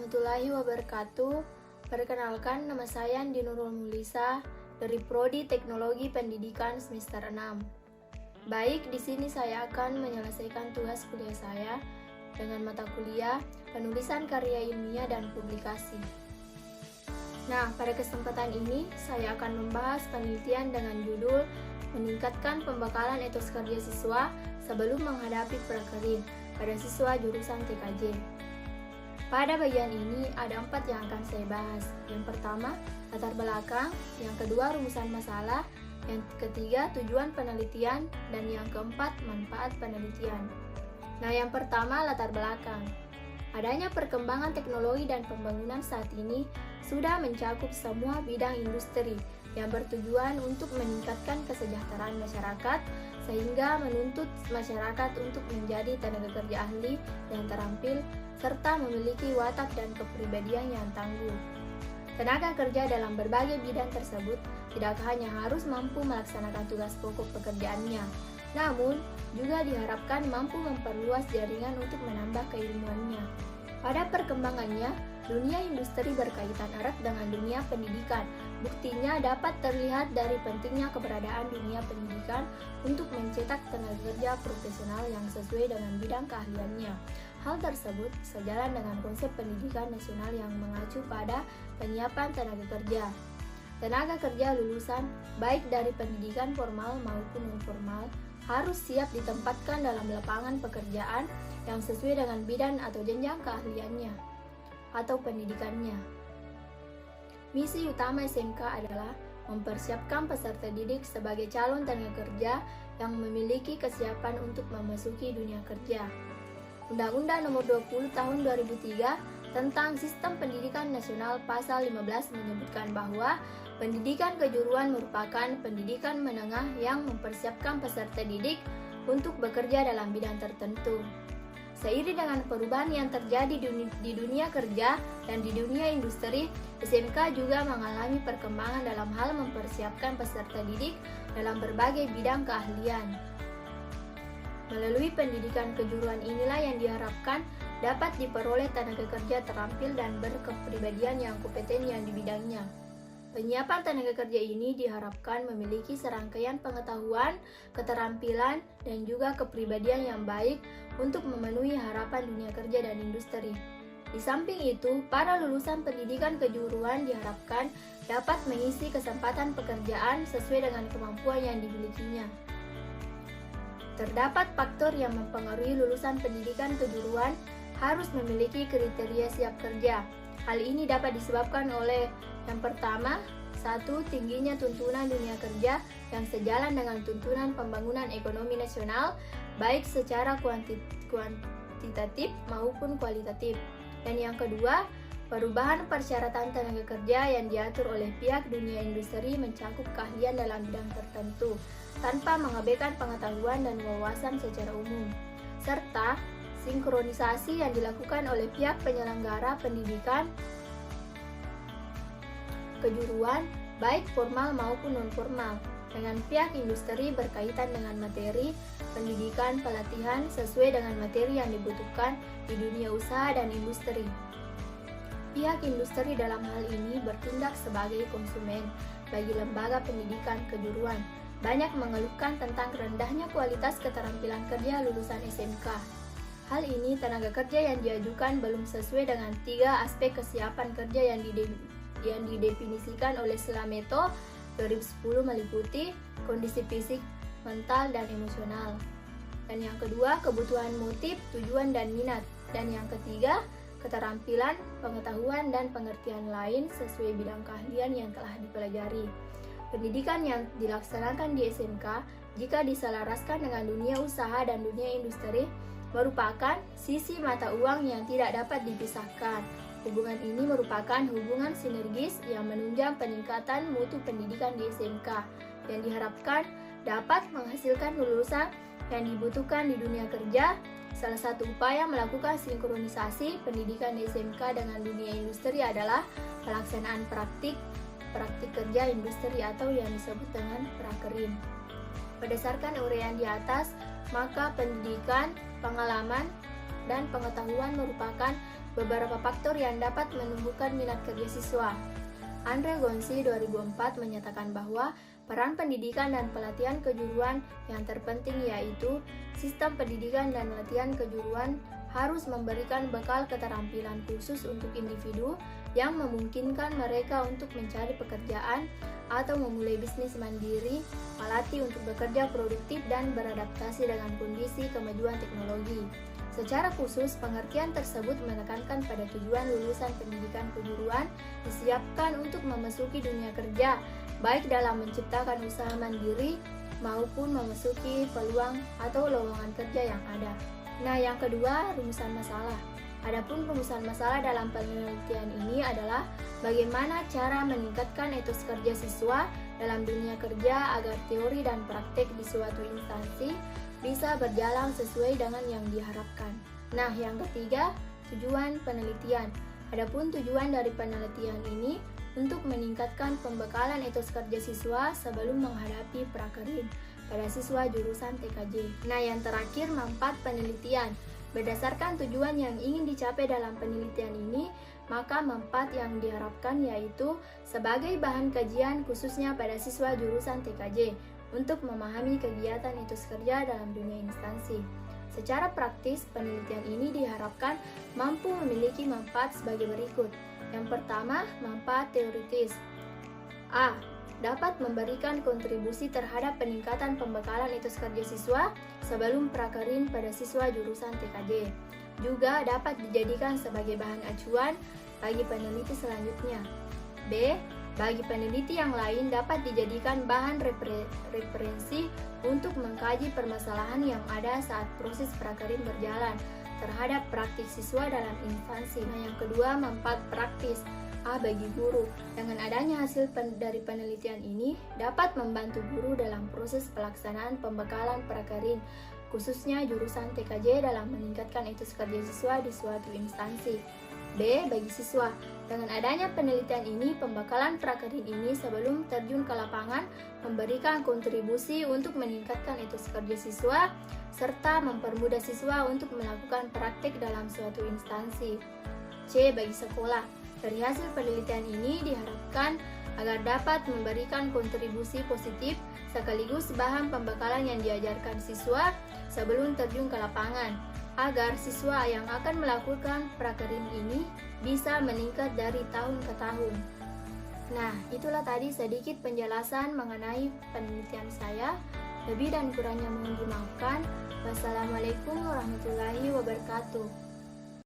warahmatullahi wabarakatuh. Perkenalkan, nama saya Andi Nurul Mulisa dari Prodi Teknologi Pendidikan semester 6. Baik, di sini saya akan menyelesaikan tugas kuliah saya dengan mata kuliah penulisan karya ilmiah dan publikasi. Nah, pada kesempatan ini saya akan membahas penelitian dengan judul meningkatkan pembekalan etos kerja siswa sebelum menghadapi prakerin pada siswa jurusan TKJ. Pada bagian ini ada 4 yang akan saya bahas. Yang pertama, latar belakang. Yang kedua, rumusan masalah. Yang ketiga, tujuan penelitian. Dan yang keempat, manfaat penelitian. Nah, yang pertama, latar belakang. Adanya perkembangan teknologi dan pembangunan saat ini sudah mencakup semua bidang industri yang bertujuan untuk meningkatkan kesejahteraan masyarakat sehingga menuntut masyarakat untuk menjadi tenaga kerja ahli dan terampil serta memiliki watak dan kepribadian yang tangguh. Tenaga kerja dalam berbagai bidang tersebut tidak hanya harus mampu melaksanakan tugas pokok pekerjaannya, namun juga diharapkan mampu memperluas jaringan untuk menambah keilmuannya. Pada perkembangannya, dunia industri berkaitan erat dengan dunia pendidikan. Buktinya dapat terlihat dari pentingnya keberadaan dunia pendidikan untuk mencetak tenaga kerja profesional yang sesuai dengan bidang keahliannya. Hal tersebut sejalan dengan konsep pendidikan nasional yang mengacu pada penyiapan tenaga kerja. Tenaga kerja lulusan, baik dari pendidikan formal maupun non-formal, harus siap ditempatkan dalam lapangan pekerjaan yang sesuai dengan bidang atau jenjang keahliannya atau pendidikannya. Misi utama SMK adalah mempersiapkan peserta didik sebagai calon tenaga kerja yang memiliki kesiapan untuk memasuki dunia kerja. Undang-Undang Nomor 20 Tahun 2003 tentang Sistem Pendidikan Nasional Pasal 15 menyebutkan bahwa pendidikan kejuruan merupakan pendidikan menengah yang mempersiapkan peserta didik untuk bekerja dalam bidang tertentu. Seiring dengan perubahan yang terjadi di dunia kerja dan di dunia industri, SMK juga mengalami perkembangan dalam hal mempersiapkan peserta didik dalam berbagai bidang keahlian. Melalui pendidikan kejuruan inilah yang diharapkan dapat diperoleh tenaga kerja terampil dan berkepribadian yang kompeten yang di bidangnya. Penyiapan tenaga kerja ini diharapkan memiliki serangkaian pengetahuan, keterampilan, dan juga kepribadian yang baik untuk memenuhi harapan dunia kerja dan industri. Di samping itu, para lulusan pendidikan kejuruan diharapkan dapat mengisi kesempatan pekerjaan sesuai dengan kemampuan yang dimilikinya. Terdapat faktor yang mempengaruhi lulusan pendidikan kejuruan harus memiliki kriteria siap kerja. Hal ini dapat disebabkan oleh yang pertama, 1. Tingginya tuntunan dunia kerja yang sejalan dengan tuntunan pembangunan ekonomi nasional, baik secara kuantitatif maupun kualitatif. Dan yang kedua, perubahan persyaratan tenaga kerja yang diatur oleh pihak dunia industri mencakup keahlian dalam bidang tertentu, tanpa mengabaikan pengetahuan dan wawasan secara umum, serta sinkronisasi yang dilakukan oleh pihak penyelenggara pendidikan kejuruan, baik formal maupun non-formal, dengan pihak industri berkaitan dengan materi, pendidikan, pelatihan sesuai dengan materi yang dibutuhkan di dunia usaha dan industri. Pihak industri dalam hal ini bertindak sebagai konsumen bagi lembaga pendidikan kejuruan. Banyak mengeluhkan tentang rendahnya kualitas keterampilan kerja lulusan SMK. Hal ini tenaga kerja yang diajukan belum sesuai dengan 3 aspek kesiapan kerja yang didefinisikan oleh Slameto 2010 meliputi kondisi fisik, mental, dan emosional. Dan yang kedua, kebutuhan motif, tujuan, dan minat. Dan yang ketiga, keterampilan, pengetahuan, dan pengertian lain sesuai bidang keahlian yang telah dipelajari. Pendidikan yang dilaksanakan di SMK jika diselaraskan dengan dunia usaha dan dunia industri merupakan sisi mata uang yang tidak dapat dipisahkan. Hubungan ini merupakan hubungan sinergis yang menunjang peningkatan mutu pendidikan di SMK yang diharapkan dapat menghasilkan lulusan yang dibutuhkan di dunia kerja. Salah satu upaya melakukan sinkronisasi pendidikan di SMK dengan dunia industri adalah pelaksanaan praktik kerja industri atau yang disebut dengan prakerin. Berdasarkan uraian di atas, maka pendidikan, pengalaman, dan pengetahuan merupakan beberapa faktor yang dapat menumbuhkan minat kerja siswa. Andre Gonsi 2004 menyatakan bahwa peran pendidikan dan pelatihan kejuruan yang terpenting yaitu sistem pendidikan dan latihan kejuruan harus memberikan bekal keterampilan khusus untuk individu yang memungkinkan mereka untuk mencari pekerjaan atau memulai bisnis mandiri, melatih untuk bekerja produktif dan beradaptasi dengan kondisi kemajuan teknologi. Secara khusus, pengertian tersebut menekankan pada tujuan lulusan pendidikan kejuruan disiapkan untuk memasuki dunia kerja, baik dalam menciptakan usaha mandiri maupun memasuki peluang atau lowongan kerja yang ada. Nah, yang kedua, rumusan masalah. Adapun rumusan masalah dalam penelitian ini adalah bagaimana cara meningkatkan etos kerja siswa dalam dunia kerja agar teori dan praktek di suatu instansi bisa berjalan sesuai dengan yang diharapkan. Nah, yang ketiga, tujuan penelitian. Adapun tujuan dari penelitian ini untuk meningkatkan pembekalan etos kerja siswa sebelum menghadapi prakerin pada siswa jurusan TKJ. Nah, yang terakhir, manfaat penelitian. Berdasarkan tujuan yang ingin dicapai dalam penelitian ini, maka manfaat yang diharapkan yaitu sebagai bahan kajian khususnya pada siswa jurusan TKJ untuk memahami kegiatan etos kerja dalam dunia instansi. Secara praktis, penelitian ini diharapkan mampu memiliki manfaat sebagai berikut. Yang pertama, manfaat teoritis. A. Dapat memberikan kontribusi terhadap peningkatan pembekalan etos kerja siswa sebelum prakerin pada siswa jurusan TKJ. Juga dapat dijadikan sebagai bahan acuan bagi peneliti selanjutnya. B. Bagi peneliti yang lain dapat dijadikan bahan referensi untuk mengkaji permasalahan yang ada saat proses prakerin berjalan terhadap praktik siswa dalam instansi. Nah, yang kedua, manfaat praktis. A. Bagi guru. Dengan adanya hasil dari penelitian ini dapat membantu guru dalam proses pelaksanaan pembekalan prakerin, khususnya jurusan TKJ dalam meningkatkan etos kerja siswa di suatu instansi. B. Bagi siswa. Dengan adanya penelitian ini, pembekalan prakerin ini sebelum terjun ke lapangan memberikan kontribusi untuk meningkatkan etos kerja siswa serta mempermudah siswa untuk melakukan praktik dalam suatu instansi. C. Bagi sekolah. Dari hasil penelitian ini diharapkan agar dapat memberikan kontribusi positif sekaligus bahan pembekalan yang diajarkan siswa sebelum terjun ke lapangan, agar siswa yang akan melakukan prakerin ini bisa meningkat dari tahun ke tahun. Nah, itulah tadi sedikit penjelasan mengenai penelitian saya. Lebih dan kurangnya mohon dimaafkan. Wassalamualaikum warahmatullahi wabarakatuh.